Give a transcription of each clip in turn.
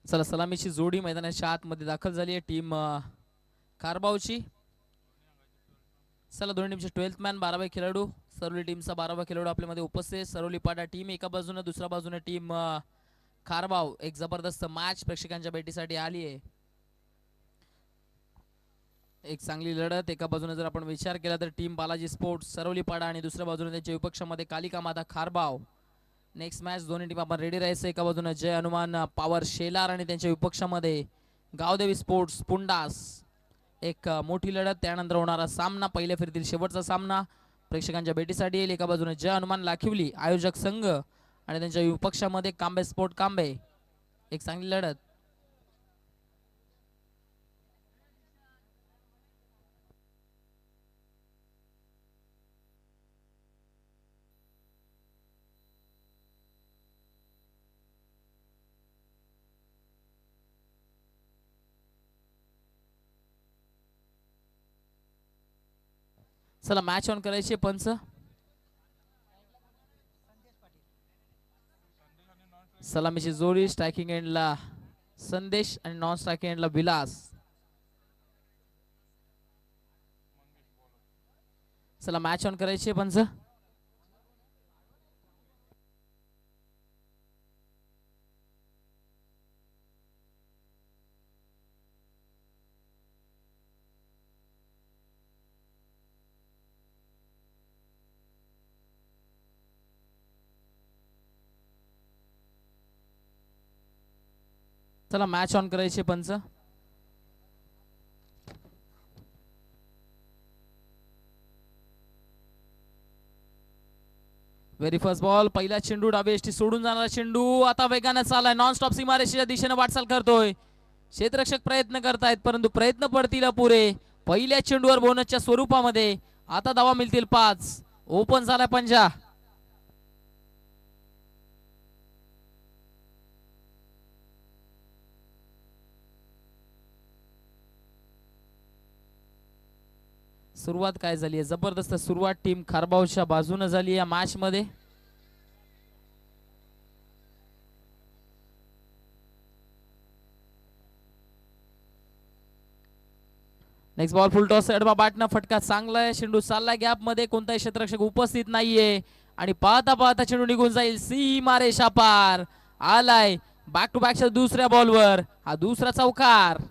चला सलामीची जोडी मैदानाच्या आतमध्ये दाखल झाली आहे टीम कारबावची. चला दोन्ही टीमचे 12th मॅन 12वे खेळाडू, सरोली टीमचा 12वा खेळाडू आपल्यामध्ये उपस्थित आहे. सरोली पाडा टीम एका बाजूने, दुसऱ्या बाजूने टीम कारबाव. एक जबरदस्त मॅच प्रेक्षकांच्या भेटीसाठी आली आहे. एक चांगली लढत. एका बाजूने जर आपण विचार केला तर टीम बालाजी स्पोर्ट्स सरोली पाडा आणि दुसऱ्या बाजूने त्यांच्या विपक्षामध्ये कालिका माता खारबाव. नेक्स्ट मॅच दोन्ही टीम आपण रेडी राहायचं. एका बाजूने जय हनुमान पॉवर शेलार आणि त्यांच्या विपक्षामध्ये गावदेवी स्पोर्ट्स पुंडास. एक मोठी लढत. त्यानंतर होणारा सामना पहिल्या फेरीतील शेवटचा सामना प्रेक्षकांच्या भेटीसाठी येईल. एका बाजूने जय हनुमान लाखिवली आयोजक संघ आणि त्यांच्या विपक्षामध्ये कांबे स्पोर्ट कांबे. एक चांगली लढत. चला मॅच ऑन करायचे पंच. सलामीची जोडी स्ट्रायकिंग एंडला संदेश आणि नॉन स्ट्रायकिंग एंडला विलास. चला मॅच ऑन करायचे पंच. चला मॅच ऑन करायचे पंच. Very first ball. पहिला चेंडू डावी एसटी सोडून जाणारा चेंडू आता वेगाने चाललाय. नॉन स्टॉप सीमारेषेच्या दिशेने वाटचाल करतोय. क्षेत्ररक्षक प्रयत्न करतायत परंतु प्रयत्न पडतील पुरे. पहिल्या चेंडूवर बोनसच्या स्वरूपामध्ये आता धावा मिळतील 5. ओपन झालाय पंजा. सुरुवात काय झाली आहे? जबरदस्त सुरुवात टीम खारबावच्या बाजूने झाली या मॅच मध्ये. Next ball full toss. एडबा बॅटनं फटका चांगला आहे. चेंडू चाललाय गॅप मध्ये. कोणताही क्षेत्ररक्षक उपस्थित नाहीये आणि पाहता पाहता चेंडू निघून जाईल. सीमारेषा पार. आलाय बॅक टू बॅकच्या दुसऱ्या बॉलवर हा दुसरा चौकार.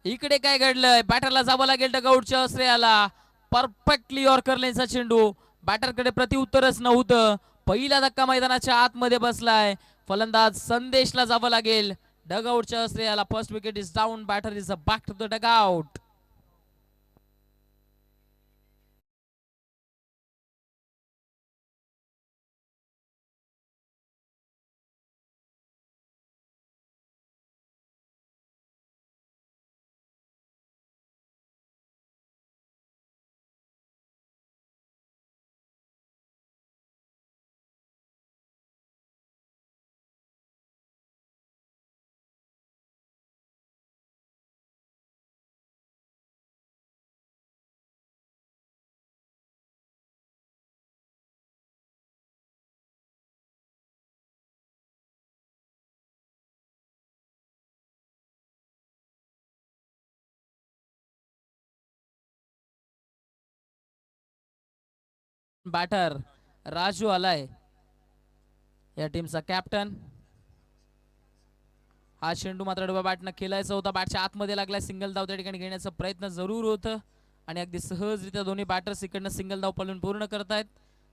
इकडे काय घडलंय? बॅटरला जावं लागेल डगआउटच्या श्रेयाला. परफेक्टली यॉर्कर लेनचा चेंडू. बॅटरकडे प्रतिउत्तरच नव्हतं. पहिला धक्का मैदानाच्या आतमध्ये बसलाय. फलंदाज संदेशला जावं लागेल डगआउटच्या श्रेयाला. First wicket is down. Batter is back to the dugout. Batter Raju आलाय या टीमचा कॅप्टन. हा चेंडू मात्र डबा बॅटनं खेळायचा होता, बॅटच्या आतमध्ये लागलाय. सिंगल धाव त्या ठिकाणी घेण्याचा प्रयत्न जरूर होतं आणि अगदी सहजरित्या दोन्ही बॅटर्स इकडनं सिंगल धाव पळून पूर्ण करतायत.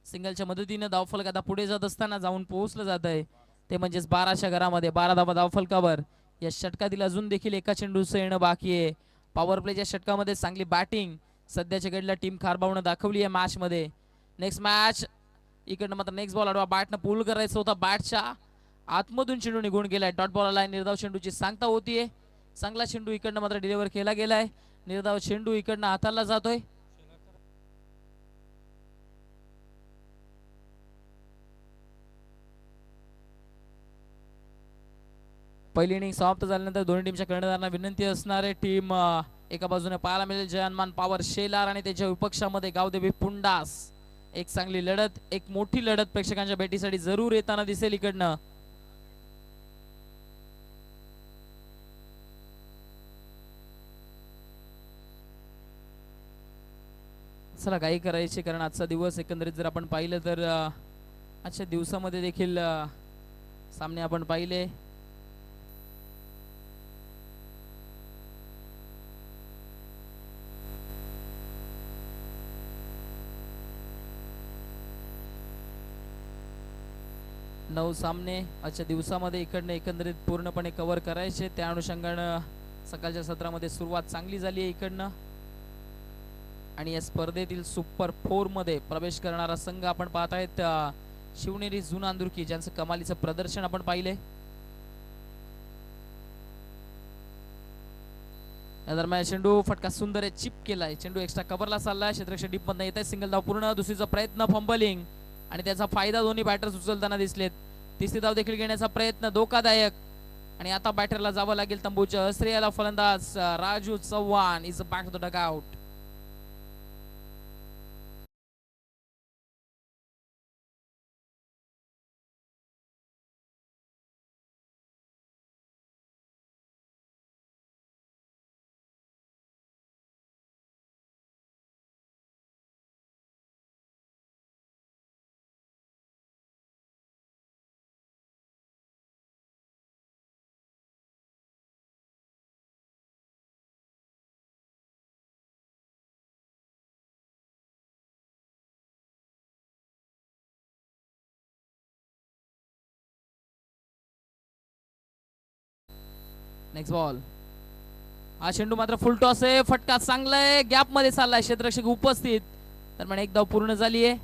सिंगलच्या मदतीनं धावफलक आता पुढे जात असताना जाऊन पोहोचलं जात आहे, ते म्हणजेच 12च्या घरामध्ये 12 धावा धावफलकावर. या षटकातील अजून देखील एका चेंडूचं येणं बाकी आहे. पॉवर प्लेच्या षटकामध्ये चांगली बॅटिंग सध्याच्या घडीला टीम खारबावनं दाखवली आहे मॅच मध्ये. नेक्स्ट मॅच इकडनं मात्र नेक्स्ट बॉल आडवा बॅटनं पूल करायचा होता, बॅटच्या आतमधून चेंडू निघून गेलाय. डॉट बॉल आलाय, निर्धाव चेंडूची सांगता होतीये. चांगला चेंडू इकडनं मात्र डिलिव्हर केला गेलाय. निर्धाव चेंडू इकडनं हाताला जातोय. पहिली इनिंग समाप्त झाल्यानंतर दोन्ही टीमच्या कर्णधारांना विनंती असणार आहे. टीम एका बाजूने पाहायला मिळेल जयनमान पॉवर शेलार आणि त्याच्या विपक्षामध्ये गावदेवी पुंडास. एक चांगली लढत, एक मोठी लढत प्रेक्षकांच्या भेटीसाठी जरूर येताना दिसेल इकडनं. चला काही करायचे, कारण आजचा दिवस एकंदरीत जर आपण पाहिलं तर आजच्या दिवसामध्ये देखील सामने आपण पाहिले. नऊ सामने आजच्या दिवसामध्ये इकडनं एकंदरीत पूर्णपणे कव्हर करायचे. त्या अनुषंगानं सकाळच्या सत्रामध्ये सुरुवात चांगली झाली आहे इकडनं. आणि या स्पर्धेतील सुपर 4 मध्ये प्रवेश करणारा संघ आपण पाहत आहेत शिवनेरी जुनांदुर्की, ज्यांचं कमालीचं प्रदर्शन आपण पाहिले. या दरम्यान चेंडू फटका सुंदर आहे, चिप केलाय. चेंडू एक्स्ट्रा कव्हरला चाललाय, क्षेत्ररक्षक डीप मधनं येत आहे. सिंगल धाव पूर्ण, दुसरीचा प्रयत्न फंबलिंग आणि त्याचा फायदा दोन्ही बॅटर्स उचलताना दिसलेत. तिसरी धाव देखील घेण्याचा प्रयत्न धोकादायक आणि आता बॅटरला जावं लागेल तंबूच्या अस्त्रियाला. फलंदाज Raju Chavan is back to the dugout. Next ball. हा चेंडू मात्र फुल टॉस आहे, फटका चांगला आहे, गॅप मध्ये चाललाय, क्षेत्ररक्षक उपस्थित. दरम्यान एक धाव पूर्ण झाली आहे.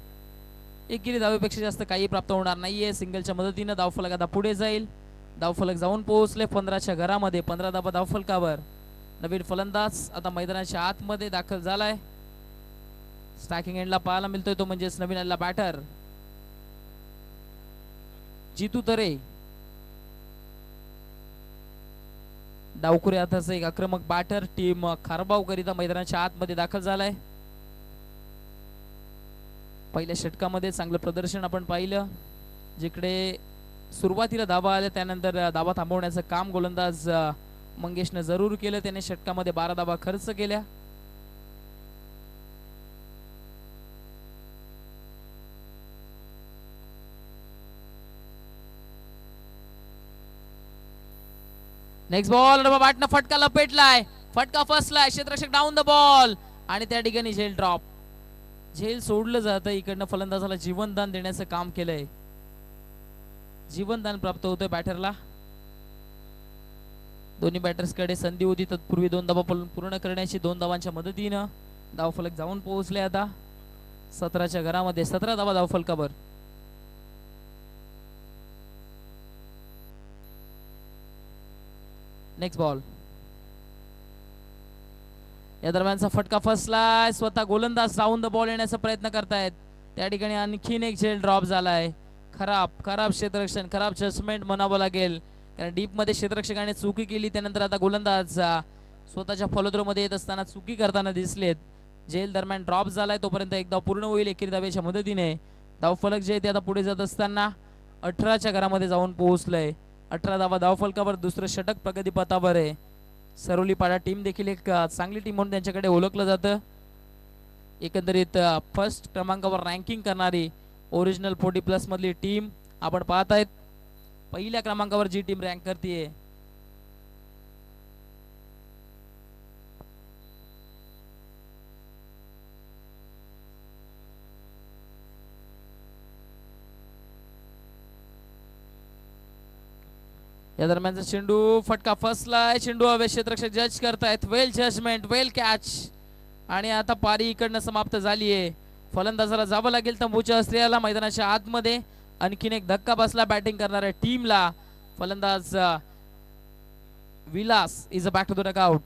एकेरी धावेपेक्षा जास्त काही प्राप्त होणार नाहीये. सिंगलच्या मदतीनं धावफलक आता पुढे जाईल. धावफलक जाऊन पोहोचले 15च्या घरामध्ये. 15 धावा धावफलकावर. नवीन फलंदाज आता मैदानाच्या आतमध्ये दाखल झालाय. स्ट्रायकिंग एंडला पाहायला मिळतोय तो म्हणजेच नवीन आलेला बॅटर जितू तरे. डावकुरे हाताचा एक आक्रमक बॅटर टीम खारबाव करिता मैदानाच्या आतमध्ये दाखल झालाय. पहिल्या षटकामध्ये चांगलं प्रदर्शन आपण पाहिलं, जिकडे सुरुवातीला धावा आल्या त्यानंतर धावा थांबवण्याचं काम गोलंदाज मंगेशनं जरूर केलं. त्याने षटकामध्ये 12 धावा खर्च केल्या. नेक्स्ट बॉल बॅटनं फटका लपेटलाय, फटका फसलाय, क्षेत्ररक्षक डाऊन द बॉल आणि त्या ठिकाणी झेल ड्रॉप. झेल सोडलं जातं. इकडनं फलंदाजाला जीवनदान देण्याचं काम केलंय. जीवनदान प्राप्त होतंय बॅटरला. दोन्ही बॅटर्स कडे संधी होती तत्पूर्वी 2 धावा पूर्ण करण्याची. 2 धावांच्या मदतीनं धावफलक जाऊन पोहोचले. आता 17च्या घरामध्ये 17 धावा धावफलकावर. Next ball. या दरम्यानचा फटका फसलाय. स्वतः गोलंदाज राऊंड द बॉल येण्याचा प्रयत्न करतायत. त्या ठिकाणी आणखीन एक झेल ड्रॉप झालाय. खराब क्षेत्ररक्षण, खराब जजमेंट म्हणावं लागेल, कारण डीप मध्ये क्षेत्ररक्षकाने चुकी केली. त्यानंतर आता गोलंदाज स्वतःच्या फॉलोथ्रो मध्ये येत असताना चुकी करताना दिसलेत. झेल दरम्यान ड्रॉप झालाय. तोपर्यंत एक धाव पूर्ण होईल एकेरी धावेच्या मदतीने. धावफलक जे ते आता पुढे जात असताना 18च्या घरामध्ये जाऊन पोहोचलंय. 18 धावा धावफलकावर. दुसरं षटक प्रगतीपथावर आहे. सरोली पाडा टीम देखील एक चांगली टीम म्हणून त्यांच्याकडे ओळखलं जातं. एकंदरीत फर्स्ट क्रमांकावर रँकिंग करणारी ओरिजिनल 40+ मधली टीम आपण पाहत आहेत. पहिल्या क्रमांकावर जी टीम रँक करते या दरम्यानचा चेंडू फटका फसलाय. चेंडू हवे, क्षेत्ररक्षक जज करतायत. वेल जजमेंट, वेल कॅच. आणि आता पारी इकडनं समाप्त झाली आहे. फलंदाजाला जावं लागेल तंबूच्या अस्त्रियाला मैदानाच्या आतमध्ये. आणखीन एक धक्का बसला बॅटिंग करणाऱ्या टीमला. फलंदाज Vilas is a back to the dugout.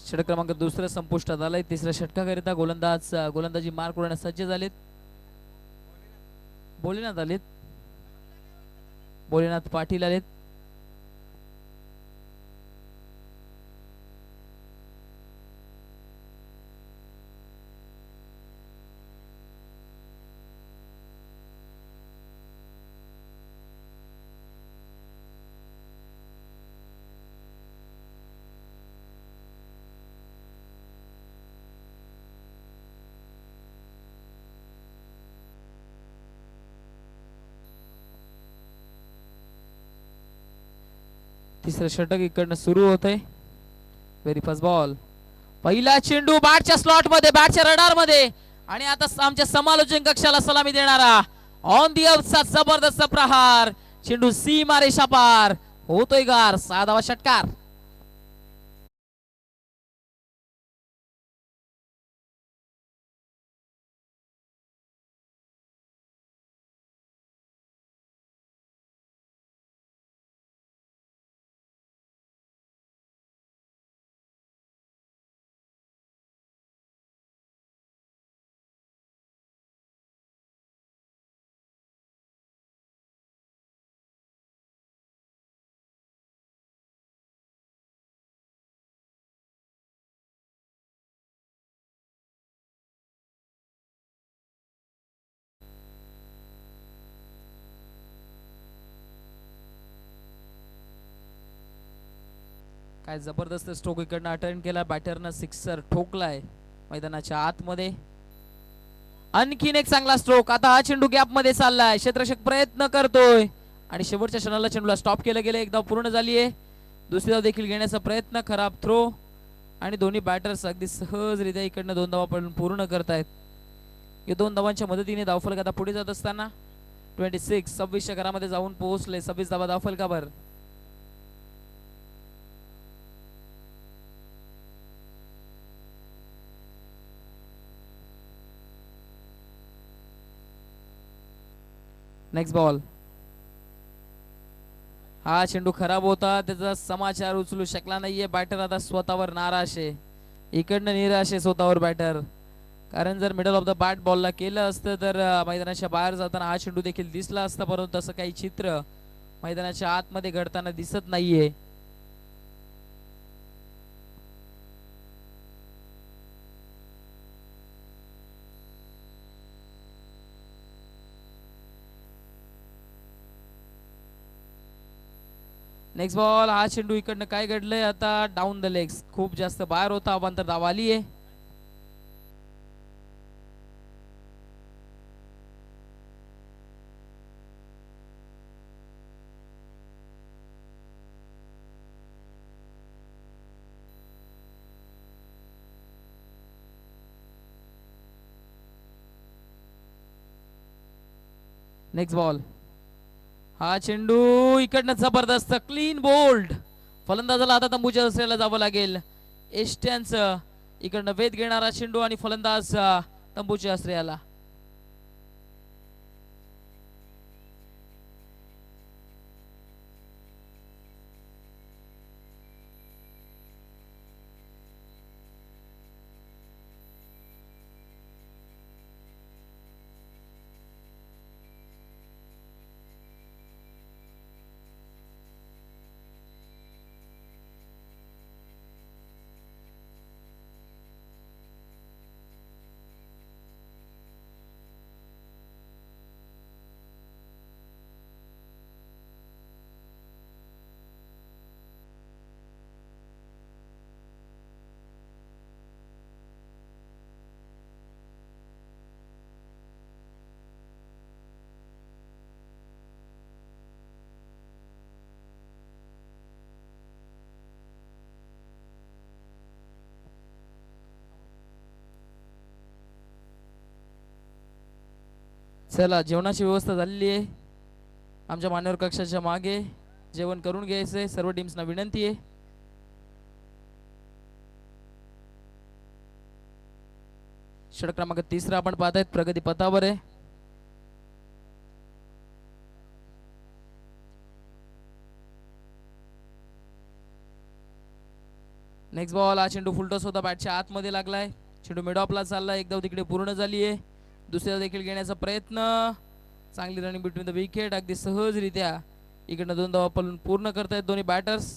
षटक क्रमांक दुसरं संपुष्टात आलंय. तिसऱ्या षटकाकरिता गोलंदाजी मार्क होण्यास सज्ज झालेत. भोलेनाथ आलेत. भोलेनाथ पाटील आलेत. तिसरं षटक इकडनं सुरू होतंय. Very first ball. पहिला चेंडू बॅटच्या स्लॉट मध्ये, बॅटच्या रडार मध्ये. आणि आता आमच्या समालोचन कक्षाला सलामी देणारा ऑन दी ऑफचा जबरदस्त प्रहार. चेंडू सीमा रेषा पार होतोय गार. 6 धावा षटकार. काय जबरदस्त स्ट्रोक इकडनं अटेंड केला. बॅटरनं सिक्सर ठोकलाय मैदानाच्या आतमध्ये. आणखीन एक चांगला स्ट्रोक. आता हा चेंडू गॅप मध्ये चाललाय. क्षेत्ररक्षक प्रयत्न करतोय आणि शेवटच्या क्षणाला चेंडूला स्टॉप केलं गेलं. एक धाव पूर्ण झाली आहे. दुसरी धाव देखील घेण्याचा प्रयत्न. खराब थ्रो. आणि दोन्ही बॅटर्स अगदी सहजरित्या इकडनं 2 धावा पूर्ण करतायत. या 2 धावांच्या मदतीने धावफलक आता पुढे जात असताना 26 घरामध्ये जाऊन पोहोचले. 26 धावा धावफलकावर. Next ball. हा चेंडू खराब होता, त्याचा समाचार उचलू शकला नाहीये बॅटर. आता स्वतःवर नाराज आहे, इकडनं निराश आहे स्वतःवर बॅटर. कारण जर मिडल ऑफ द बॅट बॉलला केलं असतं तर मैदानाच्या बाहेर जाताना हा चेंडू देखील दिसला असता, परंतु तसं काही चित्र मैदानाच्या आतमध्ये घडताना दिसत नाहीये. Next ball. हा चेंडू इकडनं काय घडलंय आता, डाऊन द लेग्स, खूप जास्त बाहेर होता, अवांतर धाव आली आहे. Next ball. हा चेंडू इकडनं जबरदस्त क्लीन बोल्ड. फलंदाजाला आता तंबूच्या दुसऱ्याला जावं लागेल. एष्ट्यांचं इकडनं वेध घेणारा चेंडू आणि फलंदाज तंबूच्या आश्रयाला. चला, जेवणाची व्यवस्था झालेली आहे. आमच्या मान्यवर कक्षाच्या मागे जेवण करून घ्यायचंय, सर्व टीम्सना विनंती आहे. षटक क्रमांक 3 आपण पाहतायत, प्रगती पथावर आहे. Next ball. हा चेंडू फुलटॉस होता, बॅटच्या आतमध्ये लागलाय. चेंडू मिड ऑफला चाललाय, एक धाव तिकडे पूर्ण झाली आहे. दुसऱ्या देखील घेण्याचा प्रयत्न. चांगली रनिंग बिटवीन द विकेट, अगदी सहजरित्या इकडनं 2 धावा पूर्ण करतायत दोन्ही बॅटर्स.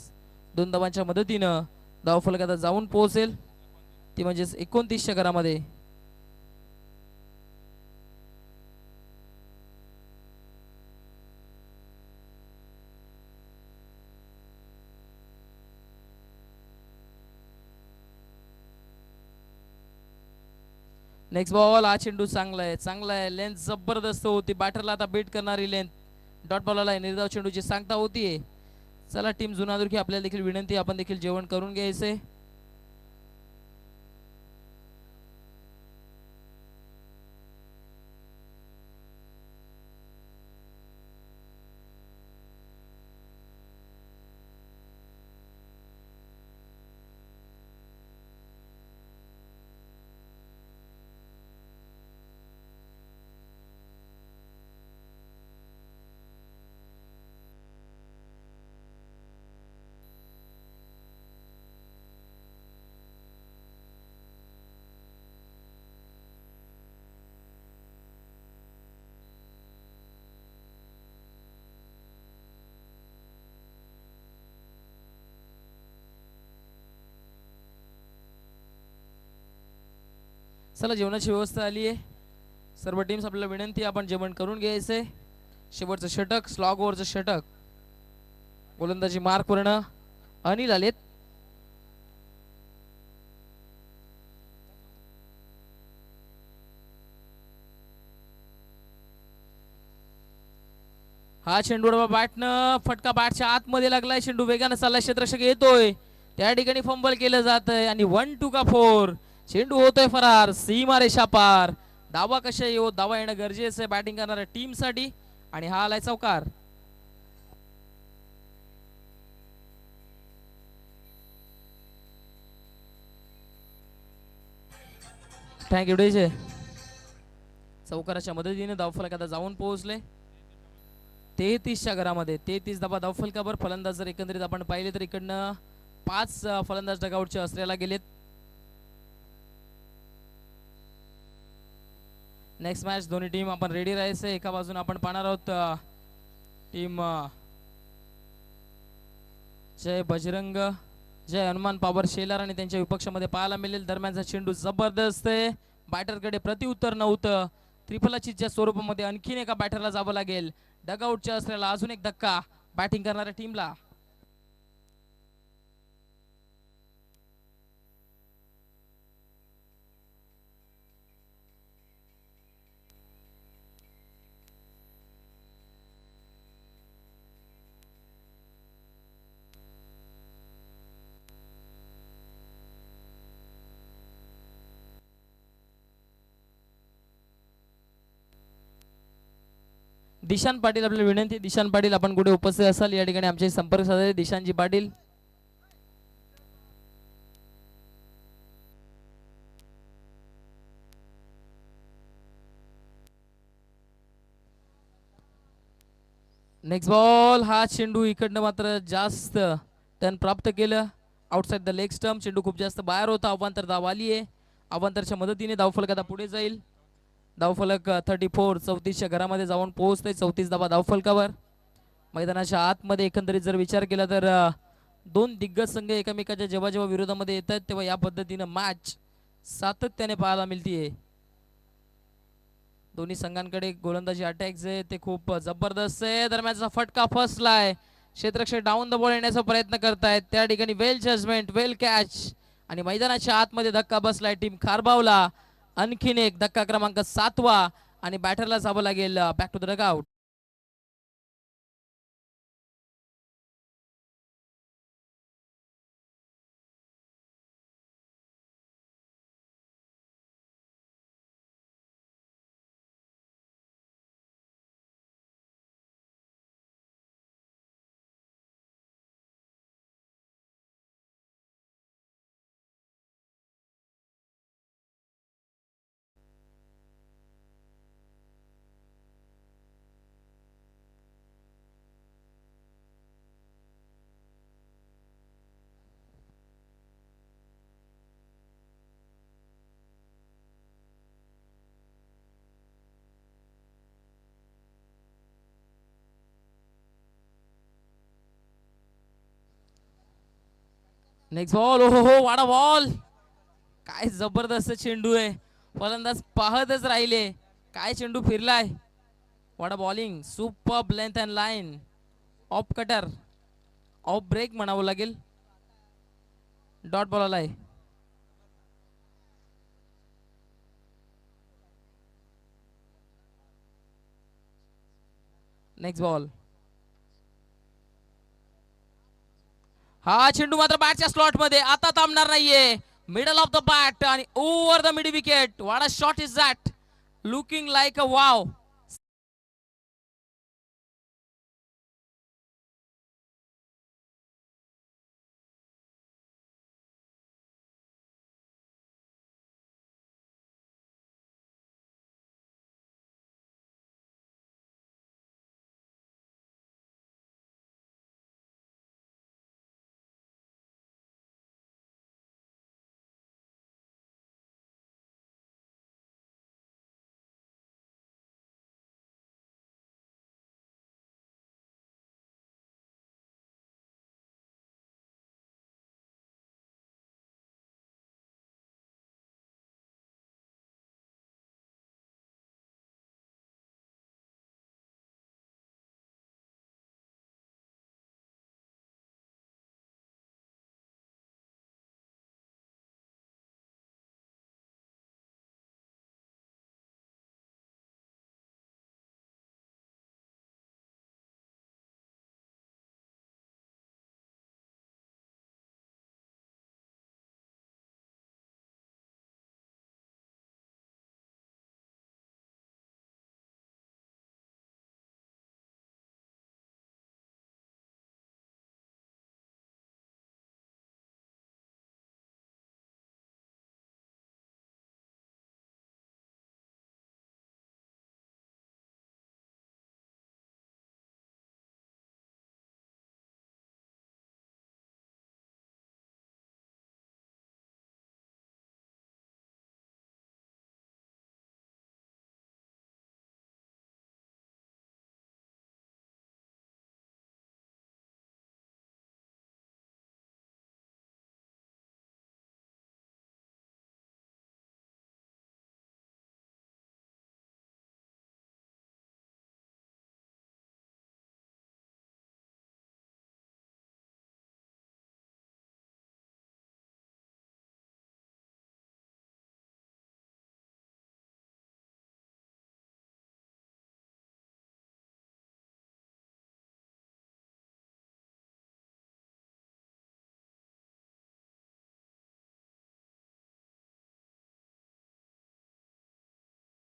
2 धावांच्या मदतीनं धावफलक आता जाऊन पोहोचेल, ती म्हणजेच 29च्या घरामध्ये. Next ball. हा चेंडू चांगला आहे, चांगला आहे, लेंथ जबरदस्त होती. बॅटरला आता बेट करणारी लेंथ डॉट बॉलला आहे. निर्धाव चेंडूची सांगता होतीये. चला टीम जुनादुर्गी, आपल्याला देखील विनंती, आपण देखील जेवण करून घ्यायचंय. चला, जेवणाची व्यवस्था आली आहे. सर्व टीम्स, आपल्याला विनंती, आपण जेवण करून घ्यायचंय. शेवटचं षटक, स्लॉग ओव्हरचं षटक. गोलंदाजी मार्क वर्ण अनिल आलेत. हा चेंडू बॅटनं फटका बॅटच्या आतमध्ये लागलाय. चेंडू वेगाने चाललाय, क्षेत्ररक्षक येतोय, त्या ठिकाणी फंबल केलं जात आहे आणि 1-2 का 4. चेंडू होतोय फरार, सीमा रेषा पार. धावा कशा येऊ, धावा येणं गरजेचं आहे बॅटिंग करणाऱ्या टीम साठी. आणि हा आलाय चौकार. Thank you DJ. चौकाराच्या मदतीने धावफलक आता जाऊन पोहोचले. 33च्या घरामध्ये 33 धाबा धावफलकावर. फलंदाज जर एकंदरीत आपण पाहिले तर इकडनं 5 फलंदाज डगआउटचे ऑस्ट्रेलियाला गेलेत. नेक्स्ट मॅच दोन्ही टीम आपण रेडी राहायचं. एका बाजूने आपण पाहणार आहोत टीम जय बजरंग जय हनुमान पॉवर शेलार आणि त्यांच्या विपक्षामध्ये पाहायला मिळेल. दरम्यानचा चेंडू जबरदस्त आहे. बॅटरकडे प्रतिउत्तर नव्हतं. त्रिफलाचीच्या स्वरूपामध्ये आणखीन एका बॅटरला जावं लागेल. डगआउटच्या असलेला अजून एक धक्का बॅटिंग करणाऱ्या टीमला. दिशांत पाटील आपल्याला विनंती. दिशांत पाटील आपण कुठे उपस्थित असाल या ठिकाणी आमचे संपर्क साधायचे. दिशांतजी पाटील. Next ball. हा चेंडू इकडनं मात्र जास्त टर्न प्राप्त केलं. Outside the leg stump. चेंडू खूप जास्त बाहेर होता. अवांतर धाव आली आहे. अवांतरच्या मदतीने धावफलक आता पुढे जाईल. धावफलक 34 34च्या घरामध्ये जाऊन पोहोचतोय. 34 धावा धावफलकावर. मैदानाच्या आतमध्ये एकंदरीत जर विचार केला तर दोन दिग्गज संघ एकमेकाच्या जेव्हा जेव्हा विरोधामध्ये येतात तेव्हा या पद्धतीनं मॅच सातत्याने पाहायला मिळतीये. दोन्ही संघांकडे गोलंदाजी अटॅक्स आहे ते खूप जबरदस्त आहे. दरम्यानचा फटका फसलाय. क्षेत्ररक्षक डाऊन द बॉल येण्याचा प्रयत्न करतायत. त्या ठिकाणी वेल जजमेंट वेल कॅच आणि मैदानाच्या आतमध्ये धक्का बसलाय टीम खारबावला. आणखीन एक धक्का क्रमांक 7वा आणि बॅटरला जावं लागेल back to the dugout. Next ball. हो वाडा बॉल. काय जबरदस्त चेंडू आहे. फलंदाज पाहतच राहिले. काय चेंडू फिरलाय. Wada bowling. Super length and line. Off cutter off break म्हणावं लागेल. डॉट बॉल आलाय. Next ball. हा चेंडू मात्र बॅटच्या स्लॉट मध्ये आता थांबणार नाहीये. मिडल ऑफ द बॅट आणि over the mid wicket. What a shot is that. Looking like a wow.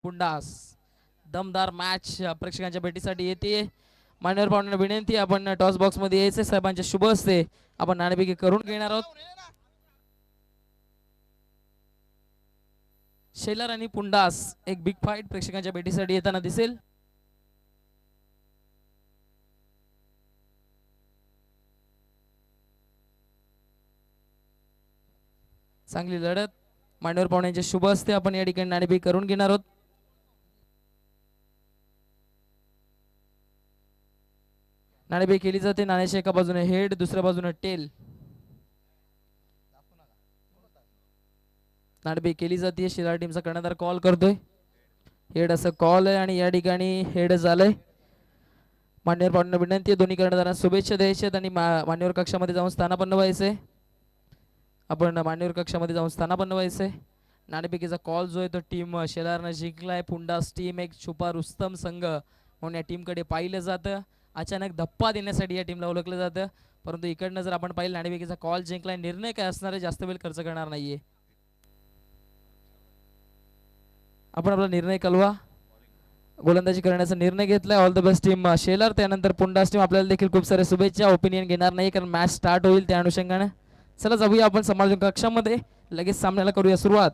पुंडास. दमदार मॅच प्रेक्षकांच्या भेटीसाठी येते. मान्यवर पाहुण्यांना विनंती, आपण टॉस बॉक्स मध्ये यायचे. साहेबांच्या शुभ हस्ते आपण नाणेफेकी करून घेणार आहोत. शेलर आणि पुंडास एक बिग फाईट प्रेक्षकांच्या भेटीसाठी येताना दिसेल. चांगली लढत मान्यवर पाहुण्यांच्या शुभ हस्ते आपण या ठिकाणी नाणेफेकी करून घेणार आहोत. नाणेफेकी केली जाते. नाण्याच्या एका बाजूने हेड, दुसऱ्या बाजूने टेल. नाणेफेकी केली जाते. शिराळ टीमचा कर्णधार कॉल करतोय. हेड असं कॉल आहे आणि या ठिकाणी हेड झालंय. मान्यवर पाहुण्यांना विनंती आहे, दोन्ही कर्णधारांना शुभेच्छा द्यायच्यात आणि मान्यवर कक्षामध्ये जाऊन स्थानापन्न व्हायचंय. आपण मान्यवर कक्षामध्ये जाऊन स्थानापन्न व्हायचंय. नाणेफेकीचा कॉल जो आहे तो टीम शेलारनं जिंकलाय. पुंडास टीम एक छुपा रुस्तम संघ म्हणून या टीमकडे पाहिलं जातं. अचानक धप्पा देण्यासाठी या टीमला ओळखलं जातं. परंतु इकडनं जर आपण पाहिलं, नाणेफेकीचा कॉल जिंकलाय. निर्णय काय असणार आहे, जास्त वेळ खर्च करणार नाहीये. आपण आपला निर्णय कळवा. गोलंदाजी करण्याचा निर्णय घेतलाय. All the best team Shelar. त्यानंतर पुंडास टीम आपल्याला देखील खूप सारे शुभेच्छा. ओपिनियन घेणार नाही कारण मॅच स्टार्ट होईल त्या अनुषंगाने. चला जाऊया आपण समालोचन कक्षामध्ये. लगेच सामन्याला करूया सुरुवात.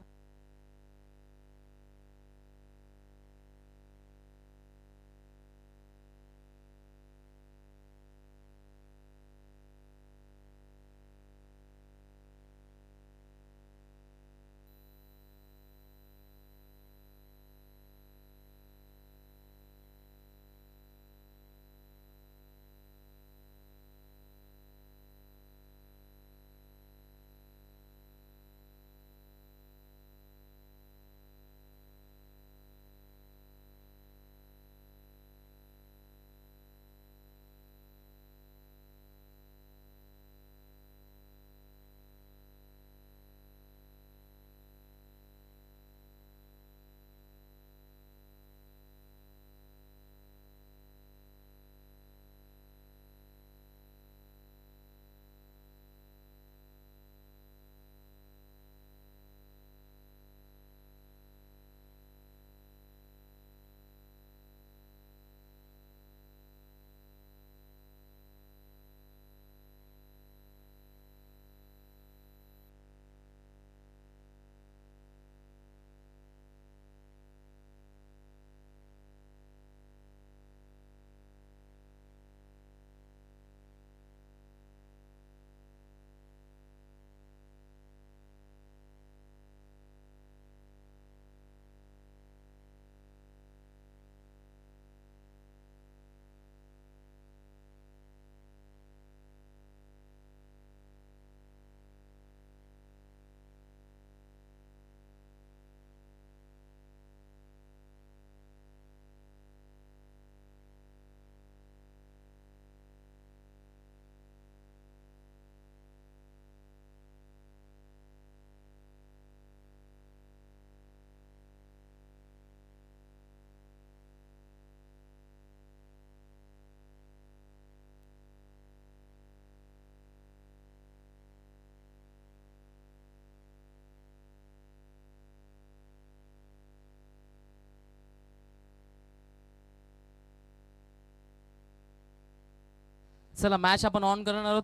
चला मॅच आपण ऑन करणार आहोत.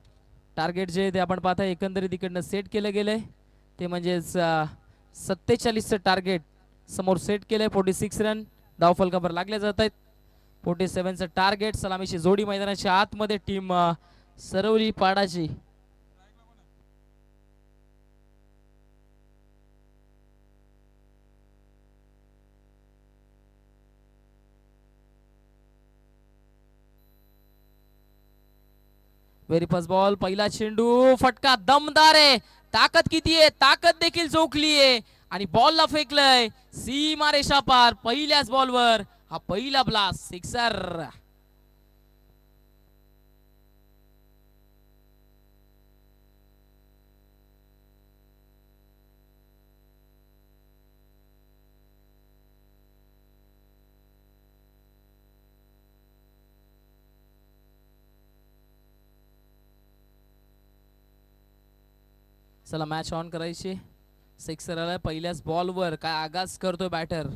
टार्गेट जे ते आपण पाहता एकंदरीत इकडनं सेट केलं गेलंय. ते म्हणजेच 47चं टार्गेट समोर सेट केलंय. 46 रन धाव फलकावर लागले जात आहेत. 47चं टार्गेट. सलामीची जोडी मैदानाच्या आतमध्ये टीम सरवली पाडाची. Very first ball. पहिला चेंडू फटका दमदार आहे. ताकद किती आहे, ताकद देखील चोखली आहे आणि बॉलला फेकलंय सीमा रेषा पार. पहिल्याच बॉलवर हा पहिला ब्लास्ट सिक्सर. चला मॅच ऑन करायची. सिक्सर आलाय पहिल्याच बॉलवर. काय आगाज करतोय बॅटर.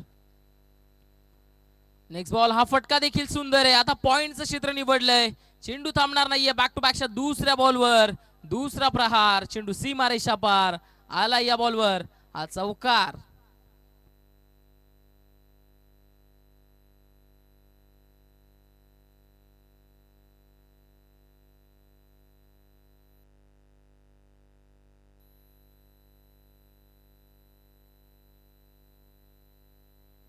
नेक्स्ट बॉल, हा फटका देखील सुंदर आहे. आता पॉइंटचं क्षेत्र निवडलंय. चेंडू थांबणार नाहीये. बॅक टू बॅकच्या दुसऱ्या बॉलवर दुसरा प्रहार. चेंडू सीमारेषा पार आला. या बॉलवर हा चौकार.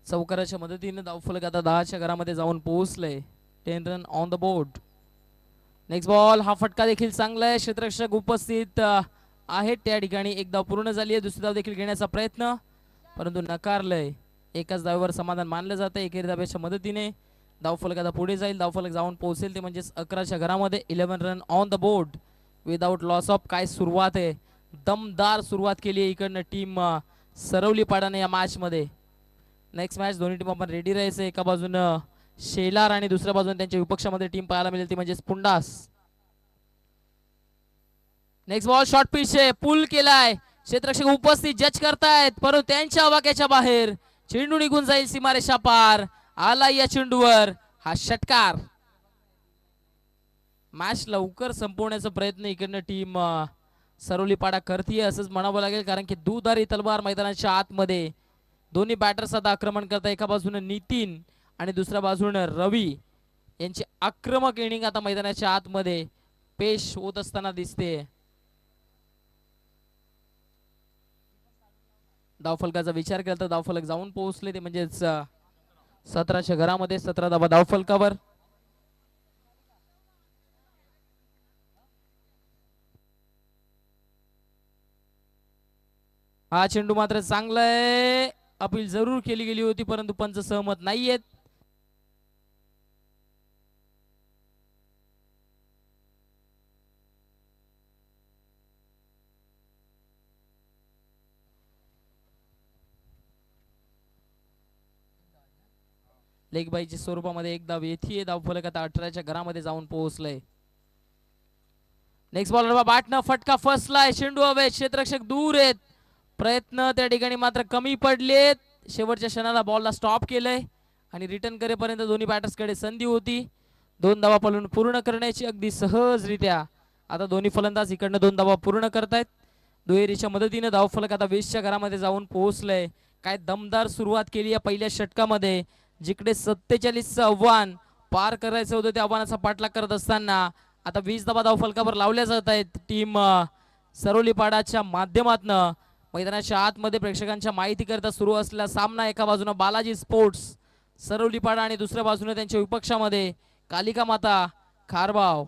चौकाराच्या मदतीने धावफलक आता 10च्या घरामध्ये जाऊन पोहोचले. 10 run on the board. Next ball, हा फटका देखील चांगला आहे. क्षेत्ररक्षक उपस्थित आहेत त्या ठिकाणी. एक धाव पूर्ण झाली आहे. दुसरी धाव देखील घेण्याचा प्रयत्न, परंतु नकारलंय. एकाच धावेवर समाधान मानलं जातं. एकेरी धाब्याच्या मदतीने धावफलक आता पुढे जाईल. धावफलक जाऊन पोहोचेल ते म्हणजेच 11च्या घरामध्ये. 11 run on the board without loss of. काय सुरुवात आहे, दमदार सुरुवात केली आहे इकडनं टीम सरवली पाडाने या मॅच मध्ये. नेक्स्ट मॅच दोन्ही टीम आपण रेडी राहायचं. एका बाजूनं शेलार आणि दुसऱ्या बाजूने त्यांच्या विपक्षामध्ये टीम पाहायला मिळेल ती म्हणजे पुंडास. नेक्स्ट बॉल, शॉर्ट पिच आहे. पुल केलाय. क्षेत्ररक्षक उपस्थित जज करतायत, परंतु त्यांच्या वाक्याच्या बाहेर. चेंडू निघून जाईल सीमारेषा पार. आला या चेंडूवर हा षटकार. मॅच लवकर संपवण्याचा प्रयत्न इकडनं टीम सरवलीपाडा करतीये असंच म्हणावं लागेल, कारण की दुधारी तलवार मैदानाच्या आतमध्ये. दोन्ही बॅटर्स आता आक्रमण करतात. एका बाजूने नितीन आणि दुसऱ्या बाजूने रवी यांची आक्रमक इनिंग आता मैदानाच्या आतमध्ये पेश होत असताना दिसते. धावफलकाचा विचार केला तर धावफलक जाऊन पोहोचले ते म्हणजेच 17च्या घरामध्ये. 17 धावा धावफलकावर. हा चेंडू मात्र चांगला आहे. अपील जरूर केली गेली होती परंतु पंच सहमत नाहीयेत. लेगबाईच्या स्वरूपामध्ये एक धाव येथे. धावफलक आता 18च्या घरामध्ये जाऊन पोहोचलंय. नेक्स्ट बॉलर बॅटनं फटका फसलाय. चेंडू हवे. क्षेत्ररक्षक दूर आहेत. प्रयत्न त्या ठिकाणी मात्र कमी पडलेत. शेवटच्या क्षणाला बॉलला स्टॉप केलंय आणि रिटर्न करेपर्यंत दोन्ही बॅटर्सकडे संधी होती 2 धावा पूर्ण करण्याची अगदी सहजरित्या. आता दोन्ही फलंदाज इकडनं 2 धावा पूर्ण करतायत. दुहेरीच्या मदतीने धावफलक आता 20च्या घरामध्ये जाऊन पोहोचलंय. काय दमदार सुरुवात केली या पहिल्या षटकामध्ये. जिकडे 47चं आव्हान पार करायचं होतं त्या आव्हानाचा पाठलाग करत असताना आता 20 धावा धावफलकावर लावल्या जात आहेत टीम सरवलीपाडाच्या माध्यमातून. मैदानाच्या आतमध्ये प्रेक्षकांच्या माहिती करता सुरू असलेला सामना. एका बाजूने बालाजी स्पोर्ट्स सरवलीपाडा आणि दुसऱ्या बाजूने त्यांच्या विपक्षामध्ये कालिका माता खारबाव.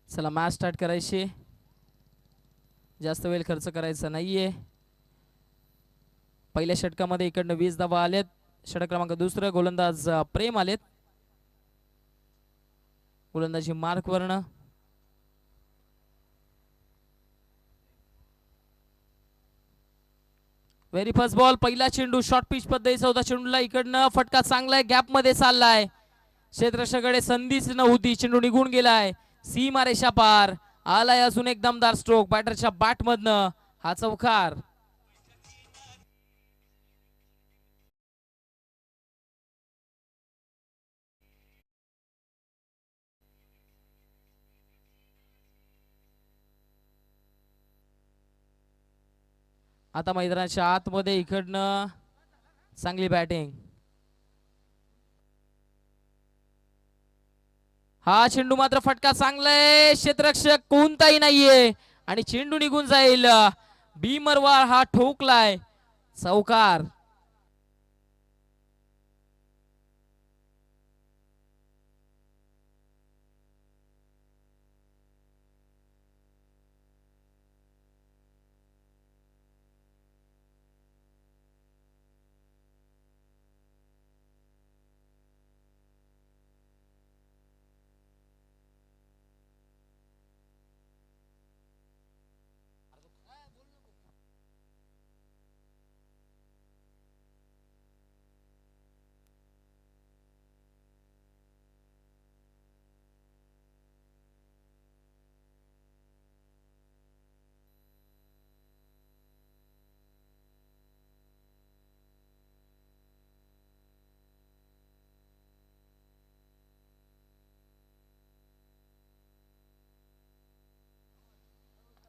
चला मॅच स्टार्ट करायची. जास्त वेळ खर्च करायचा नाहीये. पहिल्या षटकामध्ये इकडनं 20 धावा आलेत. षटक क्रमांक 2 गोलंदाज प्रेम आलेत. गोलंदाजी मार्क वर्ण. Very first ball. पहिला चेंडू शॉर्ट पिच पद्धतीचा होता. चेंडूला इकडनं फटका चांगलाय. गॅप मध्ये चाललाय. क्षेत्ररक्षकाकडे संधीच नव्हती. चेंडू निघून गेलाय. सीमारेषा पार आलाय. अजून एक दमदार स्ट्रोक बॅटरच्या बॅट मधनं हा चौकार. आता मैदानाच्या आतमध्ये इकडनं चांगली बॅटिंग. हा चेंडू मात्र फटका चांगलाय. क्षेत्ररक्षक कोणताही नाहीये आणि चेंडू निघून जाईल. बीमरवार हा ठोकलाय. चौकार.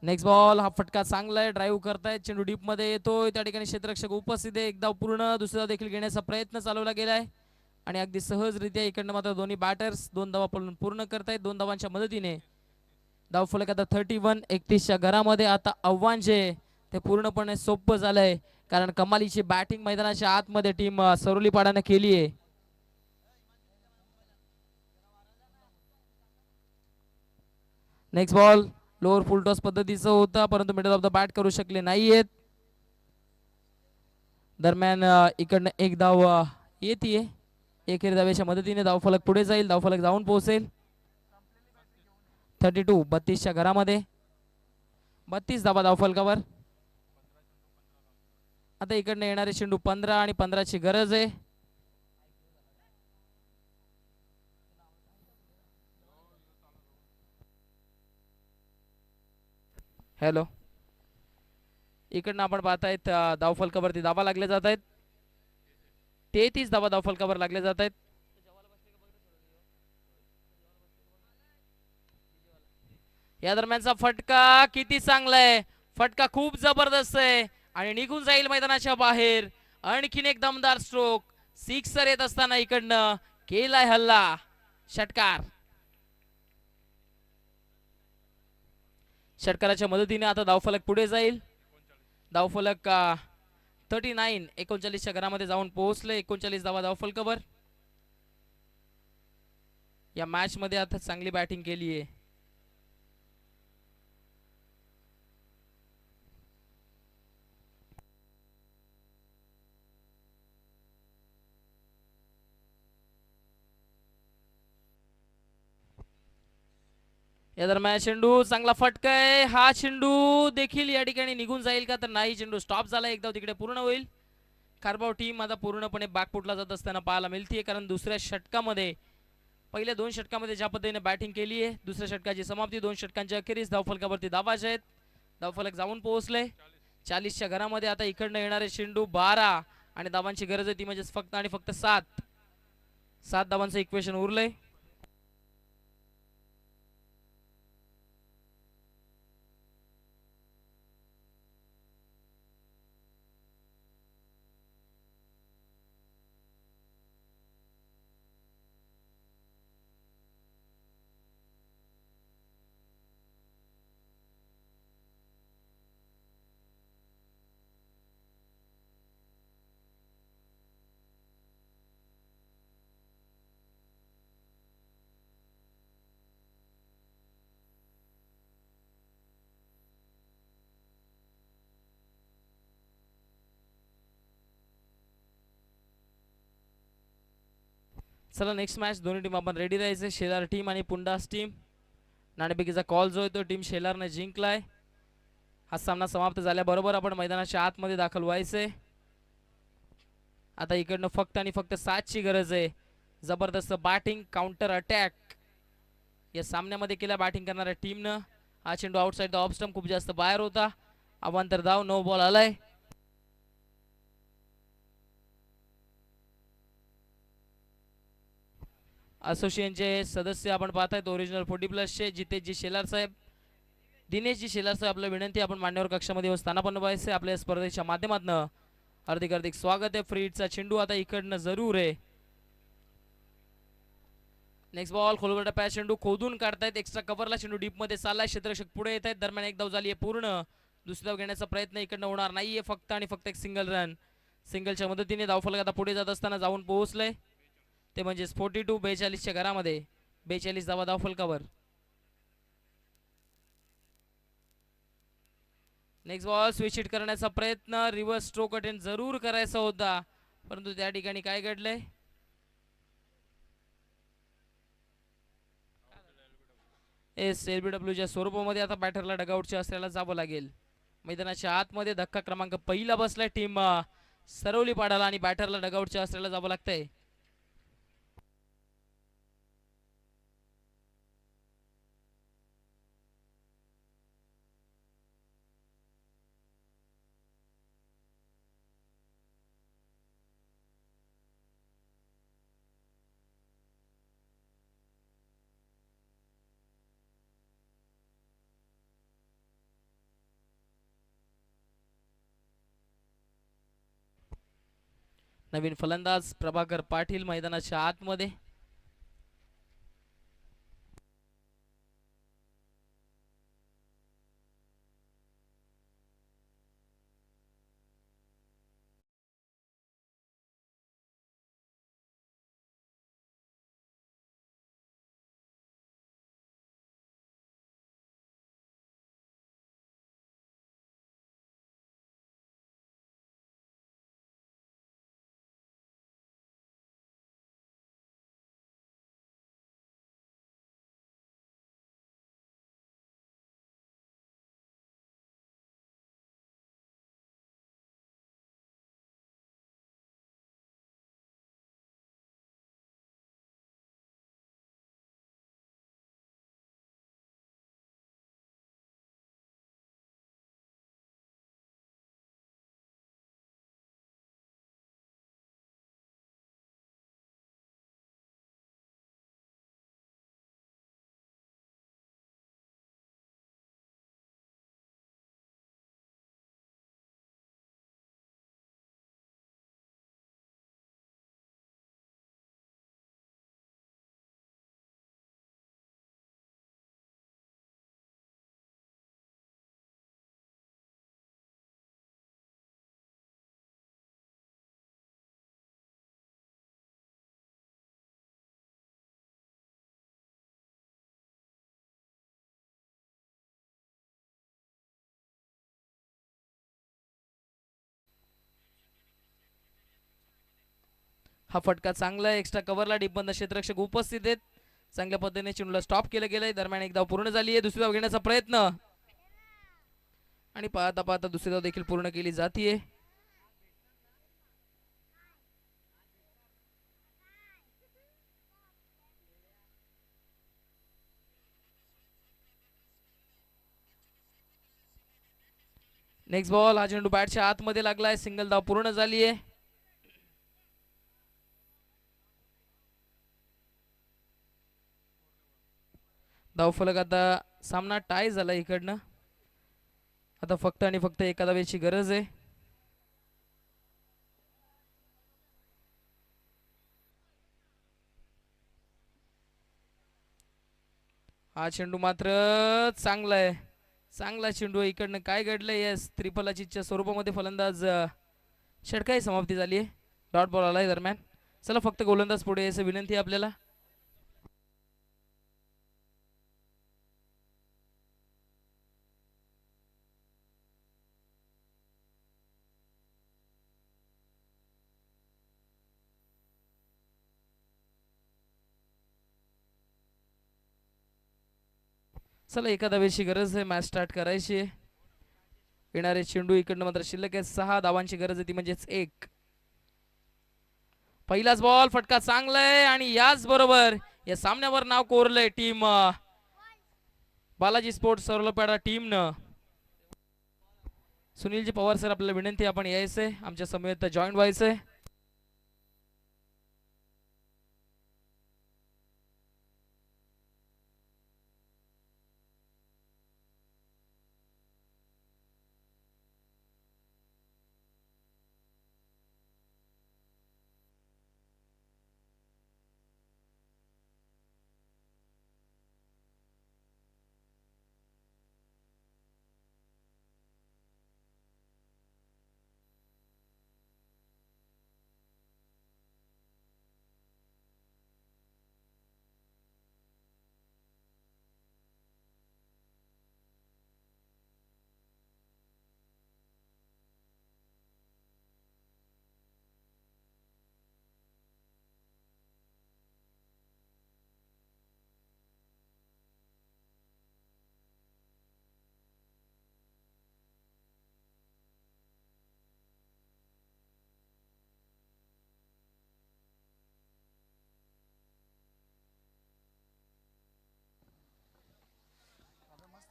नेक्स्ट बॉल, हा फटका चांगला आहे, ड्राईव्ह करतायत, चेंडू डीप मध्ये येतोय, त्या ठिकाणी क्षेत्ररक्षक उपस्थित आहे, एक धाव पूर्ण, दुसरा देखील घेण्याचा प्रयत्न चालवला गेलाय आणि अगदी सहजरित्या इकडनं मात्र दोन्ही बॅटर्स 2 धावा पूर्ण करतायत. 2 धावांच्या मदतीने धावफलक आता 31. 31च्या घरामध्ये आता आव्हान जे ते पूर्णपणे सोपं झालंय, कारण कमालीची बॅटिंग मैदानाच्या आतमध्ये टीम सरोलीपाडाने केली आहे. नेक्स्ट बॉल लोअर फुल टॉस पद्धतीचं होता, परंतु मिडल ऑफ द बॅट करू शकले नाहीयेत. दरम्यान इकडनं एक धाव येते, एकेरी धावेच्या मदतीने धावफलक पुढे जाईल, धावफलक जाऊन पोहोचेल. 32. 32च्या घरामध्ये 32 धावा धावफलकावर. आता इकडनं येणारे चेंडू 15 आणि 15ची गरज आहे. हॅलो, इकडनं आपण पाहतायत धावफलकावरती धावा लागले जात आहेत. 33 धावा धावफलकावर लागले जात आहेत. या दरम्यानचा फटका किती चांगला आहे, फटका खूप जबरदस्त आहे आणि निघून जाईल मैदानाच्या बाहेर. आणखीन एक दमदार स्ट्रोक, सिक्सर येत असताना इकडनं केलाय हल्ला, षटकार. षटकाराच्या मदतीने आता धावफलक पुढे जाईल. धावफलक 39. 39च्या घरामध्ये जाऊन पोहोचले. 39 धावा धावफलकावर. या मॅच मध्ये आता चांगली बॅटिंग केली आहे. या दरम्यान चेंडू चांगला फटकाय, हा चेंडू देखील या ठिकाणी निघून जाईल का, तर नाही, चेंडू स्टॉप झाला, एकदा तिकडे पूर्ण होईल. खारबाव टीम आता पूर्णपणे बॅकफुटला जात असताना पाहायला मिळते, कारण दुसऱ्या षटकामध्ये पहिल्या 2 षटकामध्ये ज्या पद्धतीने बॅटिंग केली आहे, दुसऱ्या षटकाची समाप्ती 2 षटकांच्या अखेरीस धावफलकावरती धावाचे आहेत. धावफलक जाऊन पोहोचले. 40च्या घरामध्ये आता इकडनं येणारे चेंडू 12 आणि धावांची गरज आहे ती म्हणजे फक्त आणि फक्त 7 धावांचं इक्वेशन उरलंय. चला नेक्स्ट मॅच, दोन्ही टीम आपण रेडी राहायचे. शेलार टीम आणि पुंडास टीम. नाणेफेकीचा कॉल जो आहे तो टीम शेलारने जिंकलाय. हा सामना समाप्त झाल्याबरोबर आपण मैदानाच्या आतमध्ये दाखल व्हायचे. आता इकडनं फक्त आणि फक्त 7ची गरज आहे. जबरदस्त बॅटिंग, काउंटर अटॅक या सामन्यामध्ये केल्या बॅटिंग करणाऱ्या टीमनं. हा चेंडू आउटसाइड द ऑफ स्टंप खूप जास्त बाहेर होता. अवांतर धाव, नो बॉल आलाय. असोसिएशनचे सदस्य आपण पाहतायत ओरिजिनल 40+ जितेशजी शेलार साहेब, दिनेशजी शेलार साहेब, आपलं विनंती आपण मान्यवर कक्षामध्ये येऊन स्थानापन्न व्हायचे. आपल्या स्पर्धेच्या माध्यमातून हार्दिक हार्दिक स्वागत आहे. फ्रीडचा चेंडू आता इकडनं जरूर आहे. नेक्स्ट बॉल, खोलवर टप्प्यात चेंडू खोदून काढतायत, एक्स्ट्रा कव्हरला चेंडू डीप मध्ये चाललाय, क्षेत्ररक्षक पुढे येत आहेत. दरम्यान एक धाव झाली आहे पूर्ण. दुसरी धाव घेण्याचा प्रयत्न इकडनं होणार नाहीये, फक्त आणि फक्त एक सिंगल रन. सिंगलच्या मदतीने धावफलक आता पुढे जात असताना जाऊन पोहोचलंय, ते म्हणजे 42. 42च्या घरामध्ये 42 धावा धावफलकावर. नेक्स्ट बॉल, स्विच हिट करण्याचा प्रयत्न, रिव्हर्स स्ट्रोक अटेम्प्ट जरूर करायचा होता, परंतु त्या ठिकाणी काय घडलंय, एलबीडब्ल्यूच्या स्वरूपामध्ये आता बॅटरला डगआउटच्या असल्याला जावं लागेल. मैदानाच्या आतमध्ये धक्का क्रमांक पहिला बसलाय टीम सरवली पाडाला आणि बॅटरला डगआउटच्या असल्याला जावं लागतंय. नवीन फलंदाज प्रभाकर पाटील मैदानाच्या आतमध्ये. हा फटका चांगला आहे. एक्स्ट्रा कव्हरला डिपबंद क्षेत्ररक्षक उपस्थित आहेत. चांगल्या पद्धतीने चेंडूला स्टॉप केलं गेलंय. दरम्यान एक धाव पूर्ण झाली आहे. दुसरी धाव घेण्याचा प्रयत्न आणि पाहता पाहता दुसरी धाव देखील पूर्ण केली जातीये. Next ball. हा चेंडू बॅटच्या आतमध्ये लागलाय. सिंगल धाव पूर्ण झाली आहे. धावफलक आता सामना टाय झाला इकडनं. आता फक्त आणि फक्त एका धावेची गरज आहे. हा चेंडू मात्र चांगला आहे. चांगला चेंडू इकडनं काय घडलंय. यस, त्रिफलाचीच्या स्वरूपामध्ये फलंदाज षटकाही समाप्ती झाली आहे. डॉट बॉल आलाय दरम्यान. चला फक्त गोलंदाज पुढे यायचं विनंती आहे आपल्याला. चला एका धावेची गरज आहे. मॅच स्टार्ट करायची आहे. येणारे चेंडू इकडनं मात्र शिल्लक आहे. 6 धावांची गरज आहे ती म्हणजेच 1. पहिलाच बॉल. फटका चांगला आहे आणि याच बरोबर या सामन्यावर नाव कोरलंय टीम बालाजी स्पोर्ट्स सरलोपेडा टीमनं. सुनीलजी पवार सर आपल्याला विनंती आपण यायचंय आमच्या समवेत जॉईन व्हायचंय.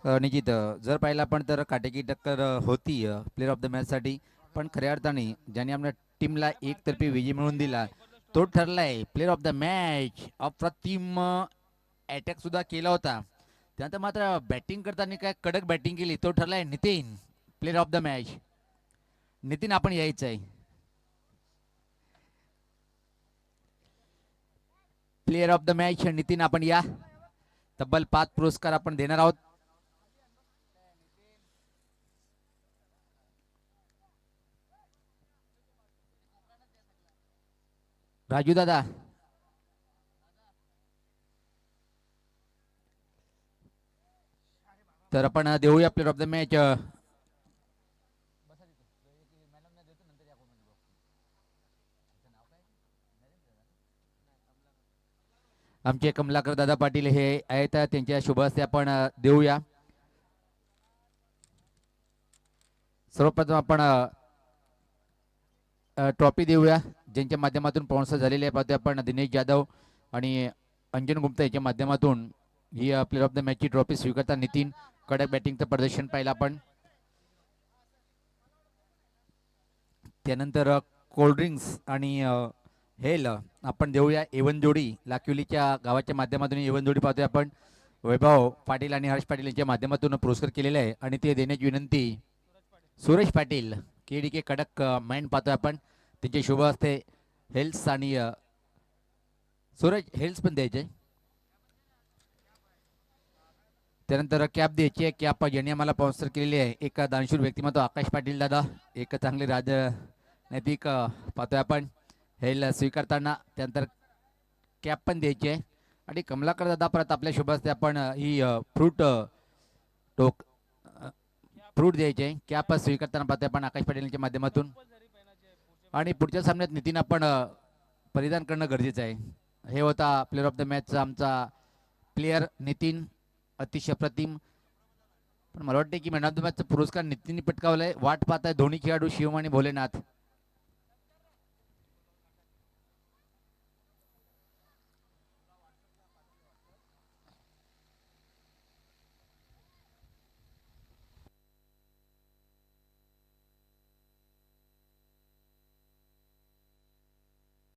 निश्चित जर पाहिलं आपण तर काटेकी टक्कर होती प्लेअर ऑफ द मॅचसाठी. पण खऱ्या अर्थाने ज्याने आपल्या टीमला एकतर्फी विजय मिळवून दिला तो ठरलाय प्लेअर ऑफ द मॅच. अप्रतिम अटॅक सुद्धा केला होता. त्यानंतर मात्र बॅटिंग करताना काय कडक बॅटिंग केली. तो ठरलाय Nitin player of the match. Nitin आपण यायचं आहे. Player of the match Nitin आपण या. तब्बल 5 पुरस्कार आपण देणार आहोत. राजू दादा तर आपण देऊया प्लेयर ऑफ द मॅच. आमचे कमलाकर दादा पाटील हे आहेत, त्यांच्या शुभ हस्ते आपण देऊया. सर्वप्रथम आपण ट्रॉफी देऊया, ज्यांच्या माध्यमातून स्पॉन्सर झालेले पाहतो आपण दिनेश जाधव आणि अंजन गुप्ता यांच्या माध्यमातून ही प्लेयर ऑफ द मॅचची ट्रॉफी स्वीकारता नितीन. कडक बॅटिंगचं प्रदर्शन पाहिलं आपण. त्यानंतर कोल्ड्रिंक्स आणि हेल आपण देऊया. एवन जोडी लाकिवलीच्या गावाच्या माध्यमातून एवन जोडी पाहतोय आपण. वैभव पाटील आणि हर्ष पाटील यांच्या माध्यमातून पुरस्कार केलेला आहे आणि ते देण्याची विनंती सुरेश पाटील KDK कडक माइंड पाहतोय आपण. त्यांचे शुभ हस्ते हेल्स आणि सूरज हेल्स पण द्यायचे. त्यानंतर कॅप द्यायची आहे. कॅप ज्यांनी आम्हाला स्पॉन्सर केलेली आहे एक दानशूर व्यक्तिमत्व आकाश पाटील दादा, एक चांगले राजनैतिक पाहतोय आपण हेल स्वीकारताना. त्यानंतर कॅप पण द्यायची आहे आणि कमलाकर दादा परत आपल्या शुभ हस्ते आपण ही फ्रूट द्यायचे. कॅप स्वीकारताना पाहतोय आपण आकाश पाटील यांच्या माध्यमातून. आणि पुढच्या सामन्यात नितीन आपण परिधान करणं गरजेचं आहे. हे होता प्लेअर ऑफ द मॅचचा आमचा प्लेयर नितीन, अतिशय प्रतिम. पण मला वाटते की मॅन ऑफ द मॅचचा पुरस्कार नितीनने पटकावलाय. वाट पाहताय दोन्ही खेळाडू शिवम आणि भोलेनाथ.